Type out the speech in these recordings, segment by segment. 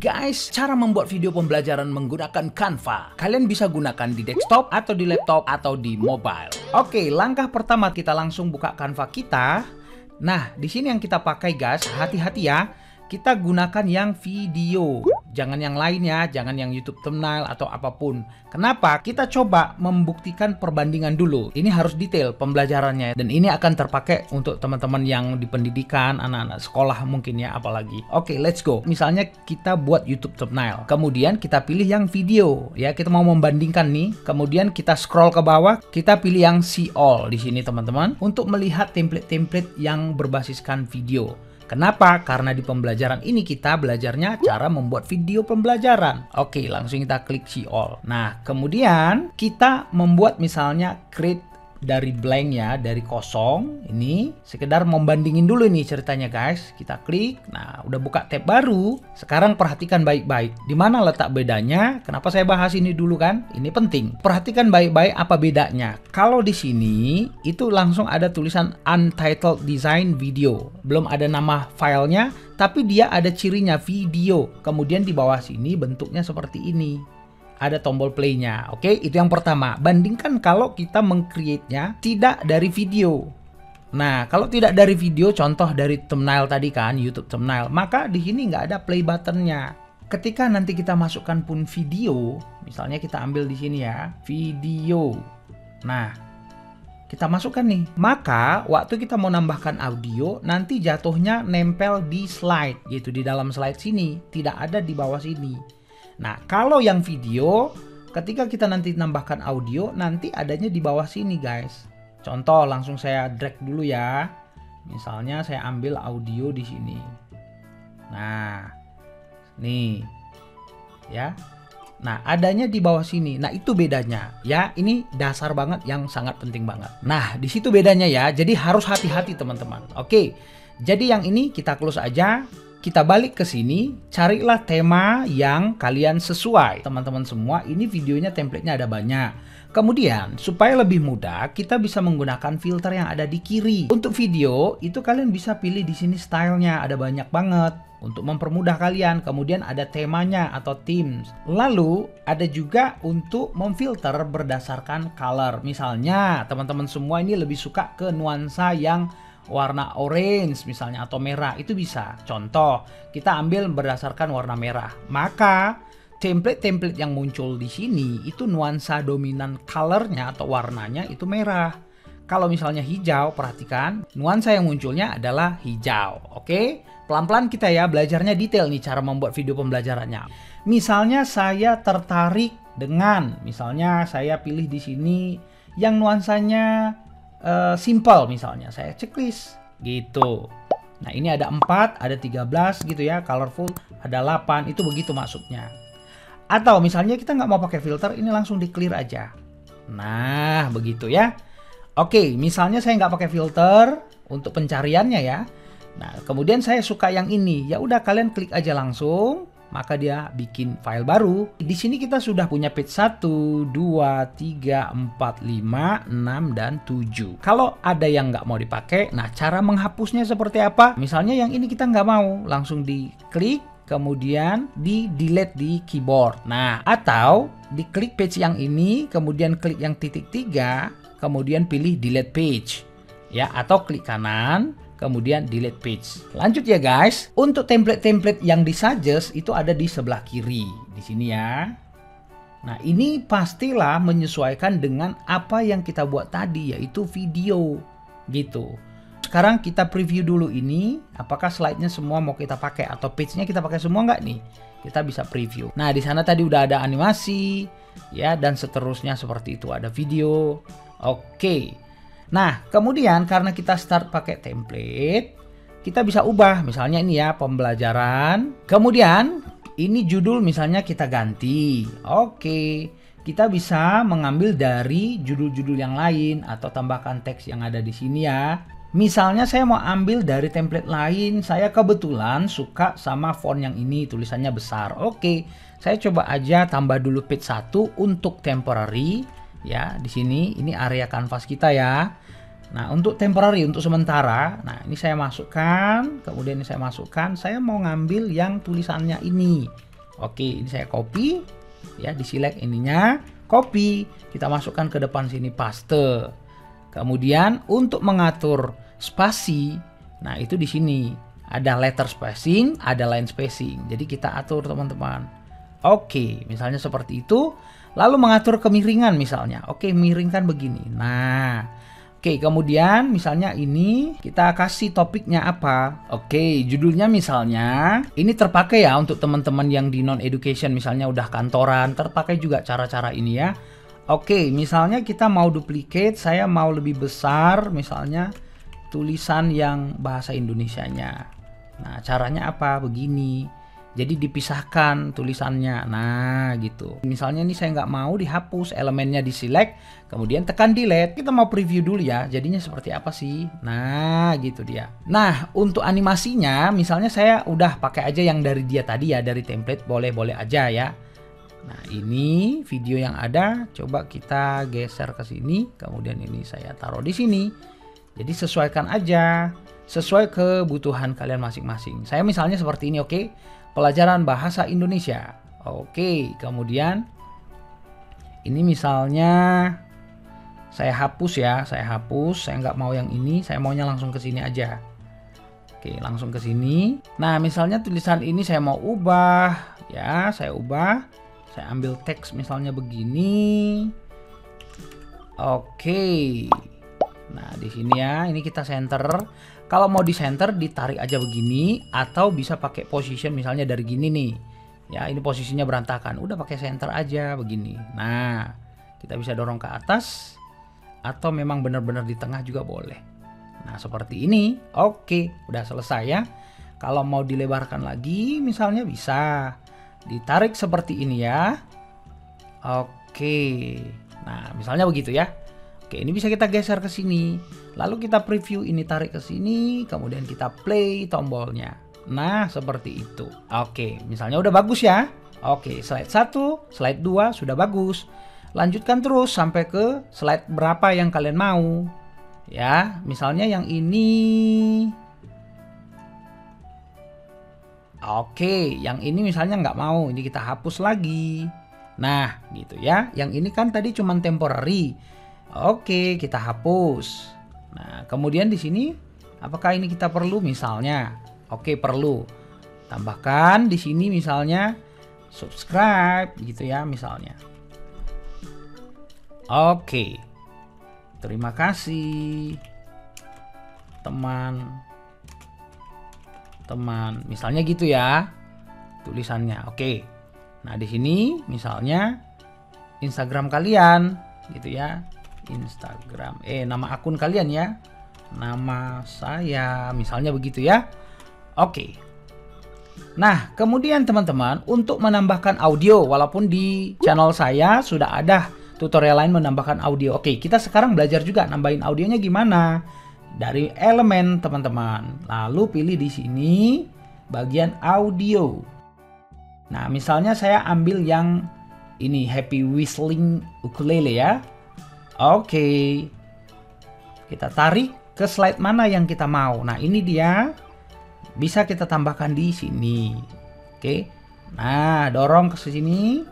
Guys, cara membuat video pembelajaran menggunakan Canva. Kalian bisa gunakan di desktop atau di laptop atau di mobile. Oke, langkah pertama kita langsung buka Canva kita. Nah, di sini yang kita pakai guys, hati-hati ya. Kita gunakan yang video, jangan yang lainnya, jangan yang YouTube thumbnail atau apapun. Kenapa? Kita coba membuktikan perbandingan dulu. Ini harus detail pembelajarannya, dan ini akan terpakai untuk teman-teman yang di pendidikan, anak-anak sekolah mungkin ya, apalagi. Oke, let's go. Misalnya kita buat YouTube thumbnail, kemudian kita pilih yang video, ya kita mau membandingkan nih. Kemudian kita scroll ke bawah, kita pilih yang see all di sini teman-teman, untuk melihat template-template yang berbasiskan video. Kenapa? Karena di pembelajaran ini kita belajarnya cara membuat video pembelajaran. Oke, langsung kita klik see all. Nah, kemudian kita membuat misalnya create dari blank ya, dari kosong. Ini sekedar membandingin dulu nih ceritanya guys. Kita klik. Nah, udah buka tab baru. Sekarang perhatikan baik-baik. Di mana letak bedanya? Kenapa saya bahas ini dulu kan? Ini penting. Perhatikan baik-baik apa bedanya. Kalau di sini itu langsung ada tulisan Untitled Design Video. Belum ada nama filenya, tapi dia ada cirinya video. Kemudian di bawah sini bentuknya seperti ini. Ada tombol play-nya. Oke, itu yang pertama. Bandingkan kalau kita meng-create-nya tidak dari video. Nah, kalau tidak dari video, contoh dari thumbnail tadi kan, YouTube thumbnail, maka di sini nggak ada play button-nya. Ketika nanti kita masukkan pun video, misalnya kita ambil di sini ya, video. Nah, kita masukkan nih. Maka waktu kita mau nambahkan audio, nanti jatuhnya nempel di slide, yaitu di dalam slide sini, tidak ada di bawah sini. Nah, kalau yang video, ketika kita nanti nambahkan audio, nanti adanya di bawah sini guys. Contoh, langsung saya drag dulu ya. Misalnya saya ambil audio di sini. Nah, nih, ya. Nah, adanya di bawah sini. Nah, itu bedanya ya. Ini dasar banget yang sangat penting banget. Nah, di situ bedanya ya. Jadi harus hati-hati teman-teman. Oke. Jadi yang ini kita close aja. Kita balik ke sini, carilah tema yang kalian sesuai. Teman-teman semua, ini videonya templatenya ada banyak. Kemudian, supaya lebih mudah, kita bisa menggunakan filter yang ada di kiri. Untuk video, itu kalian bisa pilih di sini stylenya, ada banyak banget. Untuk mempermudah kalian, kemudian ada temanya atau themes. Lalu, ada juga untuk memfilter berdasarkan color. Misalnya, teman-teman semua ini lebih suka ke nuansa yang warna orange misalnya atau merah, itu bisa. Contoh, kita ambil berdasarkan warna merah. Maka template-template yang muncul di sini itu nuansa dominan colornya atau warnanya itu merah. Kalau misalnya hijau, perhatikan nuansa yang munculnya adalah hijau. Oke, pelan-pelan kita ya belajarnya detail nih cara membuat video pembelajarannya. Misalnya saya tertarik dengan, misalnya saya pilih di sini yang nuansanya simple, misalnya saya checklist gitu. Nah, ini ada 4, ada 13 gitu ya, colorful ada 8, itu begitu maksudnya. Atau misalnya kita nggak mau pakai filter, ini langsung di clear aja. Nah, begitu ya. Oke, misalnya saya nggak pakai filter untuk pencariannya ya. Nah, kemudian saya suka yang ini, ya udah kalian klik aja langsung. Maka dia bikin file baru. Di sini kita sudah punya page 1, 2, 3, 4, 5, 6, dan 7. Kalau ada yang nggak mau dipakai, nah cara menghapusnya seperti apa? Misalnya yang ini kita nggak mau, langsung diklik, kemudian di delete di keyboard. Nah, atau diklik page yang ini, kemudian klik yang titik 3, kemudian pilih delete page. Ya, atau klik kanan, kemudian delete page. Lanjut ya guys. Untuk template-template yang disuggest itu ada di sebelah kiri. Di sini ya. Nah, ini pastilah menyesuaikan dengan apa yang kita buat tadi, yaitu video. Gitu. Sekarang kita preview dulu ini. Apakah slide-nya semua mau kita pakai atau page-nya kita pakai semua nggak nih? Kita bisa preview. Nah, di sana tadi udah ada animasi. Ya, dan seterusnya seperti itu. Ada video. Oke. Nah, kemudian karena kita start pakai template, kita bisa ubah. Misalnya ini ya, pembelajaran. Kemudian, ini judul misalnya kita ganti. Oke, kita bisa mengambil dari judul-judul yang lain atau tambahkan teks yang ada di sini ya. Misalnya saya mau ambil dari template lain, saya kebetulan suka sama font yang ini, tulisannya besar. Oke, saya coba aja tambah dulu page 1 untuk temporary. Ya, di sini ini area kanvas kita ya. Nah, untuk temporary, untuk sementara, nah ini saya masukkan, kemudian ini saya masukkan, saya mau ngambil yang tulisannya ini. Oke, ini saya copy ya, di select ininya, copy, kita masukkan ke depan sini, paste. Kemudian untuk mengatur spasi, nah itu di sini ada letter spacing, ada line spacing. Jadi kita atur teman-teman. Oke, misalnya seperti itu. Lalu mengatur kemiringan misalnya. Oke, miringkan begini. Nah, oke, kemudian misalnya ini kita kasih topiknya apa? Oke, judulnya misalnya ini terpakai ya untuk teman-teman yang di non education, misalnya udah kantoran, terpakai juga cara-cara ini ya. Oke, misalnya kita mau duplicate, saya mau lebih besar misalnya tulisan yang bahasa Indonesianya. Nah, caranya apa? Begini. Jadi dipisahkan tulisannya. Nah, gitu. Misalnya ini saya nggak mau dihapus, elemennya di select, kemudian tekan delete. Kita mau preview dulu ya, jadinya seperti apa sih? Nah, gitu dia. Nah, untuk animasinya, misalnya saya udah pakai aja yang dari dia tadi ya, dari template, boleh-boleh aja ya. Nah, ini video yang ada, coba kita geser ke sini, kemudian ini saya taruh di sini. Jadi sesuaikan aja, sesuai kebutuhan kalian masing-masing. Saya misalnya seperti ini, oke? Pelajaran bahasa Indonesia. Oke, kemudian ini misalnya saya hapus ya, saya nggak mau yang ini, saya maunya langsung ke sini aja. Oke, langsung ke sini. Nah, misalnya tulisan ini saya mau ubah, ya, saya ubah. Saya ambil teks misalnya begini. Oke. Nah, di sini ya, ini kita center. Kalau mau di center ditarik aja begini, atau bisa pakai position misalnya dari gini nih. Ya, ini posisinya berantakan. Udah pakai center aja begini. Nah, kita bisa dorong ke atas, atau memang benar-benar di tengah juga boleh. Nah, seperti ini. Oke, udah selesai ya. Kalau mau dilebarkan lagi misalnya bisa ditarik seperti ini ya. Oke. Nah, misalnya begitu ya. Oke, ini bisa kita geser ke sini. Lalu kita preview ini, tarik ke sini, kemudian kita play tombolnya. Nah, seperti itu. Oke, misalnya udah bagus ya. Oke, slide 1, slide 2 sudah bagus. Lanjutkan terus sampai ke slide berapa yang kalian mau. Ya, misalnya yang ini. Oke, yang ini misalnya nggak mau, ini kita hapus lagi. Nah, gitu ya. Yang ini kan tadi cuma temporary. Oke, kita hapus. Nah, kemudian di sini apakah ini kita perlu misalnya? Oke, perlu. Tambahkan di sini misalnya subscribe gitu ya misalnya. Oke. Terima kasih teman-teman. Misalnya gitu ya tulisannya. Oke. Nah, di sini misalnya Instagram kalian gitu ya. Instagram, nama akun kalian ya, nama saya misalnya begitu ya. Oke. Nah, kemudian teman-teman, untuk menambahkan audio, walaupun di channel saya sudah ada tutorial lain menambahkan audio. Oke, kita sekarang belajar juga nambahin audionya gimana. Dari elemen teman-teman, lalu pilih di sini bagian audio. Nah, misalnya saya ambil yang ini, happy whistling ukulele ya. Oke, kita tarik ke slide mana yang kita mau. Nah, ini dia, bisa kita tambahkan di sini. Oke, nah dorong ke sini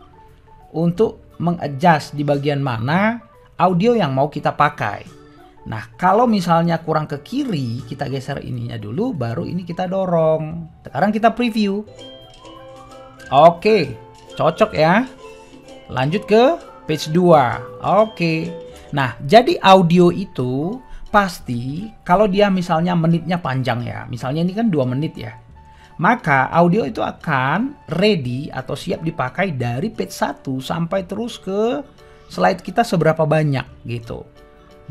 untuk mengadjust di bagian mana audio yang mau kita pakai. Nah, kalau misalnya kurang ke kiri, kita geser ininya dulu, baru ini kita dorong. Sekarang kita preview. Oke, cocok ya. Lanjut ke page 2. Oke. Nah, jadi audio itu pasti kalau dia misalnya menitnya panjang ya. Misalnya ini kan 2 menit ya. Maka audio itu akan ready atau siap dipakai dari page 1 sampai terus ke slide kita seberapa banyak gitu.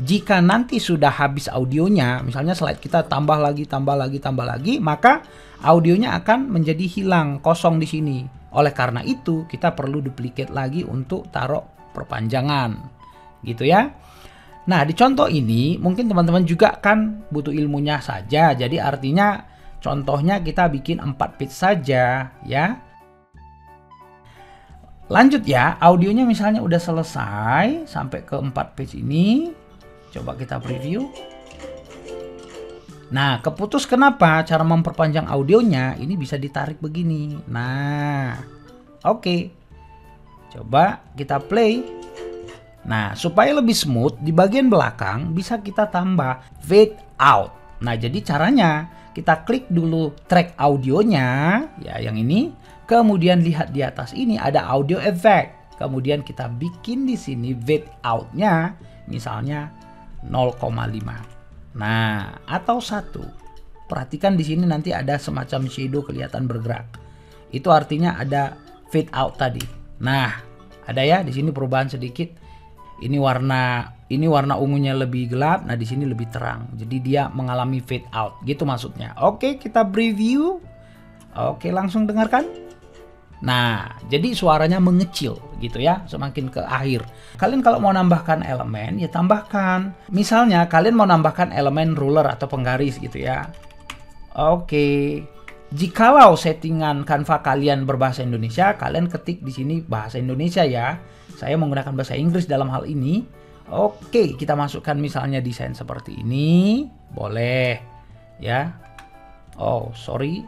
Jika nanti sudah habis audionya, misalnya slide kita tambah lagi, maka audionya akan menjadi hilang, kosong di sini. Oleh karena itu, kita perlu duplicate lagi untuk taruh perpanjangan. Gitu ya. Nah, di contoh ini mungkin teman-teman juga kan butuh ilmunya saja. Jadi artinya contohnya kita bikin 4 page saja ya. Lanjut ya, audionya misalnya udah selesai sampai ke 4 page ini. Coba kita preview. Nah, keputus kenapa? Cara memperpanjang audionya ini bisa ditarik begini. Nah, Oke. Coba kita play. Nah, supaya lebih smooth, di bagian belakang bisa kita tambah fade out. Nah, jadi caranya kita klik dulu track audionya, ya yang ini. Kemudian lihat di atas ini ada audio effect. Kemudian kita bikin di sini fade out-nya misalnya 0,5. Nah, atau 1. Perhatikan di sini nanti ada semacam shadow kelihatan bergerak. Itu artinya ada fade out tadi. Nah, ada ya di sini perubahan sedikit. Ini warna ungunya lebih gelap, nah di sini lebih terang. Jadi dia mengalami fade out, gitu maksudnya. Oke, kita preview. Oke, langsung dengarkan. Nah, jadi suaranya mengecil gitu ya, semakin ke akhir. Kalian kalau mau nambahkan elemen, ya tambahkan. Misalnya kalian mau nambahkan elemen ruler atau penggaris gitu ya. Oke. Jikalau settingan Canva kalian berbahasa Indonesia, kalian ketik di sini bahasa Indonesia ya. Saya menggunakan bahasa Inggris dalam hal ini. Oke, kita masukkan misalnya desain seperti ini. Boleh ya. Oh, sorry.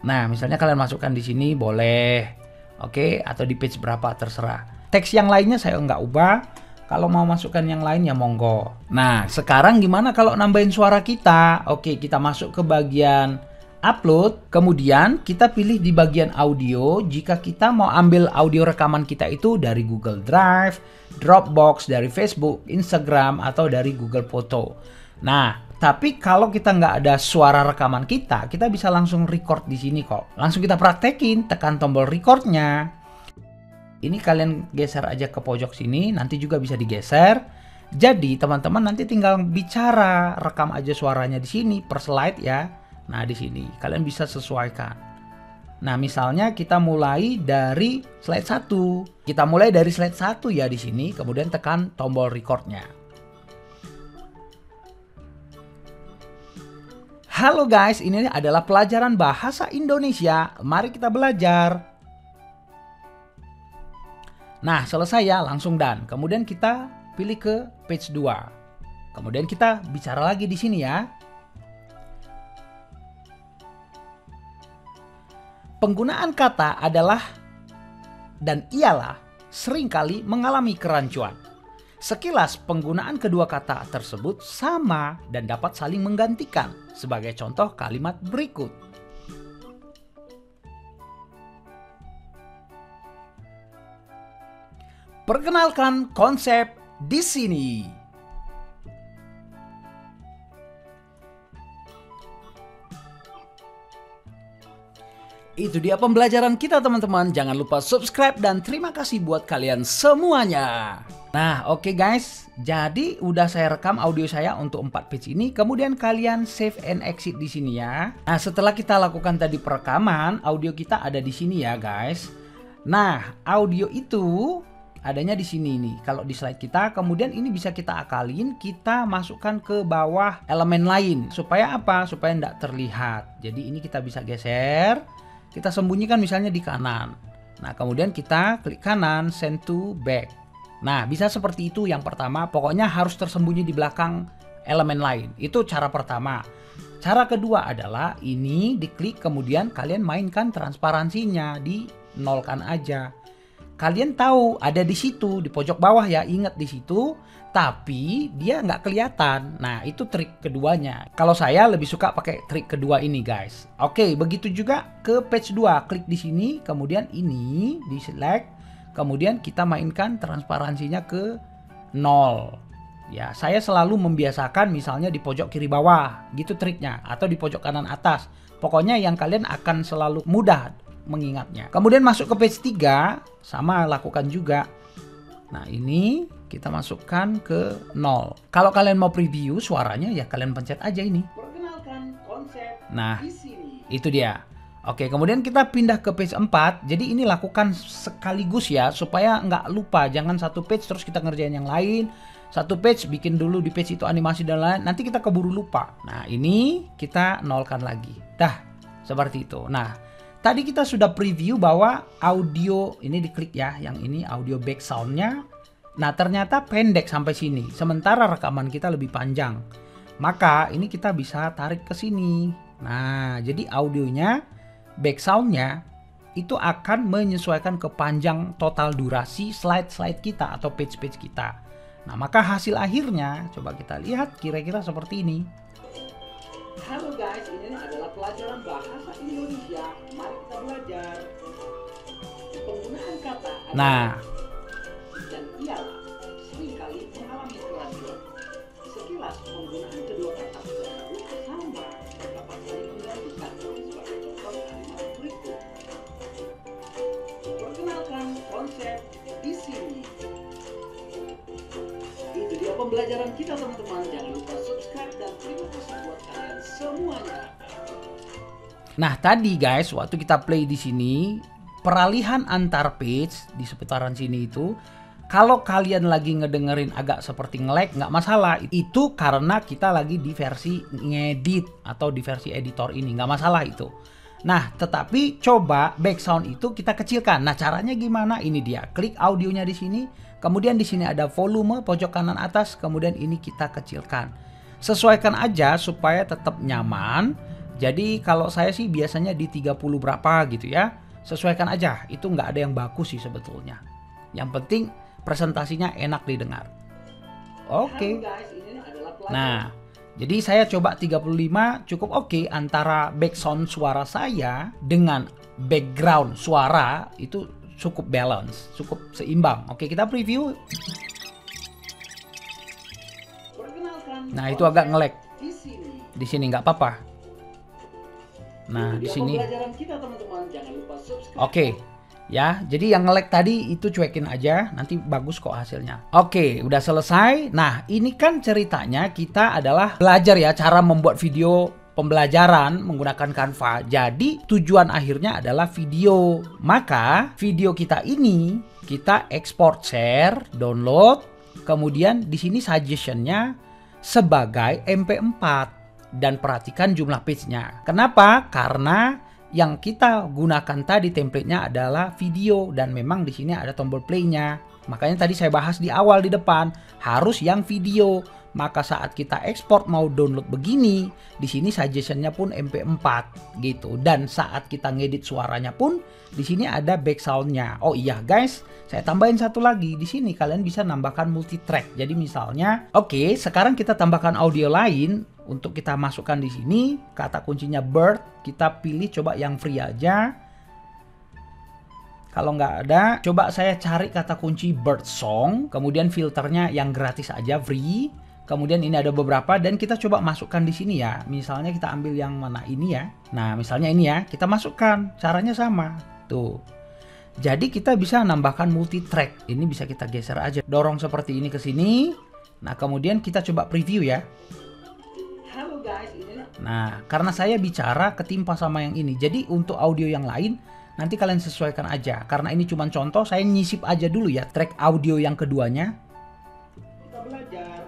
Nah, misalnya kalian masukkan di sini boleh. Oke, atau di page berapa terserah. Teks yang lainnya saya nggak ubah. Kalau mau masukkan yang lain ya monggo. Nah, sekarang gimana kalau nambahin suara kita? Oke, kita masuk ke bagian upload. Kemudian kita pilih di bagian audio. Jika kita mau ambil audio rekaman kita itu dari Google Drive, Dropbox, dari Facebook, Instagram, atau dari Google Photo. Nah, tapi kalau kita nggak ada suara rekaman kita bisa langsung record di sini kok. Langsung kita praktekin, tekan tombol recordnya. Ini kalian geser aja ke pojok sini, nanti juga bisa digeser. Jadi teman-teman nanti tinggal bicara, rekam aja suaranya di sini per slide ya. Nah di sini kalian bisa sesuaikan. Nah misalnya kita mulai dari slide 1. Kita mulai dari slide 1 ya di sini, kemudian tekan tombol recordnya. Halo guys, ini adalah pelajaran bahasa Indonesia. Mari kita belajar. Nah, selesai ya, langsung done. Kemudian kita pilih ke page 2. Kemudian kita bicara lagi di sini ya. Penggunaan kata adalah dan ialah seringkali mengalami kerancuan. Sekilas penggunaan kedua kata tersebut sama dan dapat saling menggantikan. Sebagai contoh kalimat berikut. Perkenalkan konsep di sini. Itu dia pembelajaran kita teman-teman. Jangan lupa subscribe dan terima kasih buat kalian semuanya. Nah oke guys, jadi udah saya rekam audio saya untuk 4 page ini. Kemudian kalian save and exit di sini ya. Nah setelah kita lakukan tadi perekaman, audio kita ada di sini ya guys. Nah audio itu adanya di sini nih. Kalau di slide kita, kemudian ini bisa kita akalin, kita masukkan ke bawah elemen lain. Supaya apa? Supaya tidak terlihat. Jadi ini kita bisa geser. Kita sembunyikan misalnya di kanan. Nah, kemudian kita klik kanan, send to back. Nah, bisa seperti itu yang pertama. Pokoknya harus tersembunyi di belakang elemen lain. Itu cara pertama. Cara kedua adalah ini diklik, kemudian kalian mainkan transparansinya, di nolkan aja. Kalian tahu ada di situ di pojok bawah ya, ingat di situ, tapi dia nggak kelihatan. Nah itu trik keduanya. Kalau saya lebih suka pakai trik kedua ini guys. Oke, begitu juga ke page 2, klik di sini, kemudian ini di select, kemudian kita mainkan transparansinya ke 0. Ya, saya selalu membiasakan misalnya di pojok kiri bawah, gitu triknya, atau di pojok kanan atas. Pokoknya yang kalian akan selalu mudah mengingatnya. Kemudian masuk ke page 3, sama lakukan juga. Nah ini kita masukkan ke 0. Kalau kalian mau preview suaranya ya kalian pencet aja ini. Perkenalkan konsep di sini. Itu dia. Oke, kemudian kita pindah ke page 4. Jadi ini lakukan sekaligus ya, supaya nggak lupa. Jangan satu page terus kita ngerjain yang lain. Satu page bikin dulu di page itu animasi dan lain, nanti kita keburu lupa. Nah ini kita nolkan lagi. Dah, seperti itu. Nah tadi kita sudah preview bahwa audio ini diklik ya, yang ini audio back soundnya. Nah ternyata pendek sampai sini, sementara rekaman kita lebih panjang. Maka ini kita bisa tarik ke sini. Nah jadi audionya, back soundnya itu akan menyesuaikan ke panjang total durasi slide-slide kita atau page-page kita. Nah, maka hasil akhirnya coba kita lihat kira-kira seperti ini. Halo guys, ini adalah pelajaran bahasa Indonesia. Mari kita belajar. Penggunaan kata Nah, dan ialah seringkali mengalami keraguan. Sekilas penggunaan kedua kata tersebut sama dapat saling menggantikan sebagai contoh kalimat berikut. Perkenalkan konsep di sini. Itu dia pembelajaran kita teman-teman. Jangan lupa subscribe dan terima kasih buat kalian semuanya. nah tadi guys, waktu kita play di sini, peralihan antar page di seputaran sini itu, kalau kalian lagi ngedengerin agak seperti nge-lag, nggak masalah. Itu karena kita lagi di versi ngedit atau di versi editor ini, nggak masalah itu. Nah, tetapi coba background itu kita kecilkan. Nah, caranya gimana? Ini dia. Klik audionya di sini, kemudian di sini ada volume pojok kanan atas, kemudian ini kita kecilkan. Sesuaikan aja supaya tetap nyaman. Jadi kalau saya sih biasanya di 30 berapa gitu ya. Sesuaikan aja, itu nggak ada yang bagus sih sebetulnya. Yang penting presentasinya enak didengar. Oke. Nah, jadi saya coba 35 cukup oke. Antara background suara saya dengan background suara itu cukup balance, cukup seimbang. Oke, kita preview. Nah, itu agak nge-lag. Di sini nggak apa-apa. Nah, di sini. Oke. Ya, jadi yang nge-lag tadi itu cuekin aja, nanti bagus kok hasilnya. Oke, udah selesai. Nah, ini kan ceritanya kita adalah belajar ya cara membuat video pembelajaran menggunakan Canva. Jadi, tujuan akhirnya adalah video. Maka, video kita ini kita export, share, download, kemudian di sini suggestion-nya sebagai MP4 dan perhatikan jumlah page-nya. Kenapa? Karena yang kita gunakan tadi template-nya adalah video dan memang di sini ada tombol play-nya. Makanya tadi saya bahas di awal di depan harus yang video. Maka saat kita ekspor mau download begini, di sini suggestion-nya pun MP4 gitu. Dan saat kita ngedit suaranya pun di sini ada back sound-nya. Oh iya guys, saya tambahin satu lagi. Di sini kalian bisa nambahkan multi track. Jadi misalnya, oke, sekarang kita tambahkan audio lain. Untuk kita masukkan di sini kata kuncinya bird, kita pilih coba yang free aja. Kalau nggak ada, coba saya cari kata kunci bird song, kemudian filternya yang gratis aja free. Kemudian ini ada beberapa dan kita coba masukkan di sini ya. Misalnya kita ambil yang mana ini ya. Nah, misalnya ini ya, kita masukkan. Caranya sama. Tuh. Jadi kita bisa nambahkan multi track. Ini bisa kita geser aja. Dorong seperti ini ke sini. Nah, kemudian kita coba preview ya. Nah, karena saya bicara ketimpa sama yang ini. Jadi untuk audio yang lain nanti kalian sesuaikan aja. Karena ini cuma contoh, saya nyisip aja dulu ya track audio yang keduanya. Kita belajar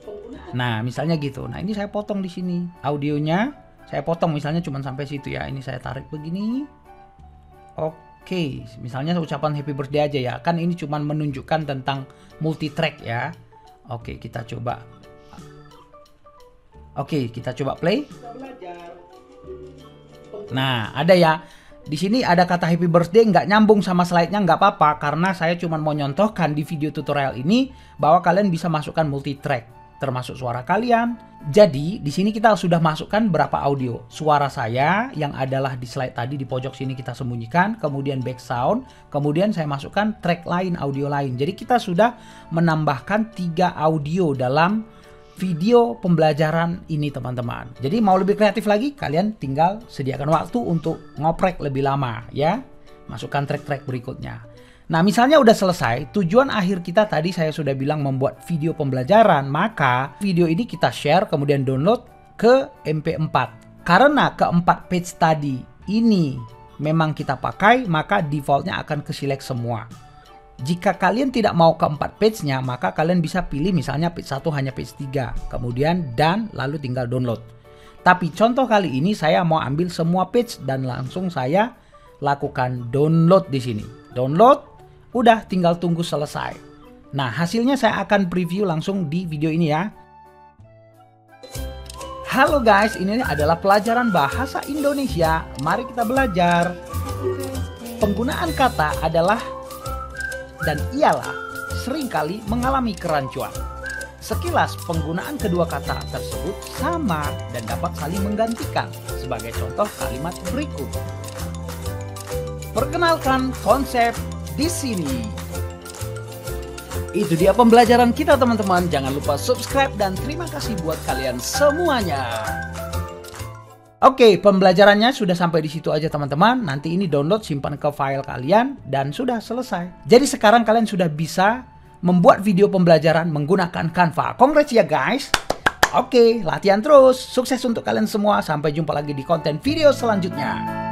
penggunaan. Nah, misalnya gitu. Nah, ini saya potong di sini. Audionya saya potong misalnya cuma sampai situ ya. Ini saya tarik begini. Oke, misalnya ucapan happy birthday aja ya. Kan ini cuma menunjukkan tentang multi track ya. Oke, kita coba. Oke, kita coba play. Nah, ada ya. Di sini ada kata happy birthday nggak nyambung sama slide-nya, nggak apa-apa. Karena saya cuma mau nyontohkan di video tutorial ini bahwa kalian bisa masukkan multi track, termasuk suara kalian. Jadi, di sini kita sudah masukkan berapa audio. Suara saya yang adalah di slide tadi di pojok sini kita sembunyikan. Kemudian back sound. Kemudian saya masukkan track lain, audio lain. Jadi kita sudah menambahkan 3 audio dalam video pembelajaran ini teman-teman. Jadi mau lebih kreatif lagi, kalian tinggal sediakan waktu untuk ngoprek lebih lama ya. Masukkan track-track berikutnya. Nah, misalnya udah selesai, tujuan akhir kita tadi saya sudah bilang membuat video pembelajaran, maka video ini kita share kemudian download ke MP4. Karena keempat page tadi ini memang kita pakai, maka defaultnya akan ke select semua. Jika kalian tidak mau keempat page-nya, maka kalian bisa pilih misalnya page 1 hanya page 3. Kemudian dan lalu tinggal download. Tapi contoh kali ini saya mau ambil semua page dan langsung saya lakukan download di sini. Download, udah tinggal tunggu selesai. Nah, hasilnya saya akan preview langsung di video ini ya. Halo guys, ini adalah pelajaran bahasa Indonesia. Mari kita belajar. penggunaan kata adalah dan ialah seringkali mengalami kerancuan. Sekilas penggunaan kedua kata tersebut sama dan dapat saling menggantikan. Sebagai contoh kalimat berikut. Perkenalkan konsep di sini. Itu dia pembelajaran kita teman-teman. Jangan lupa subscribe dan terima kasih buat kalian semuanya. Oke, pembelajarannya sudah sampai di situ aja teman-teman. Nanti ini download, simpan ke file kalian dan sudah selesai. Jadi sekarang kalian sudah bisa membuat video pembelajaran menggunakan Canva. Congrats ya guys. Oke, latihan terus. Sukses untuk kalian semua. Sampai jumpa lagi di konten video selanjutnya.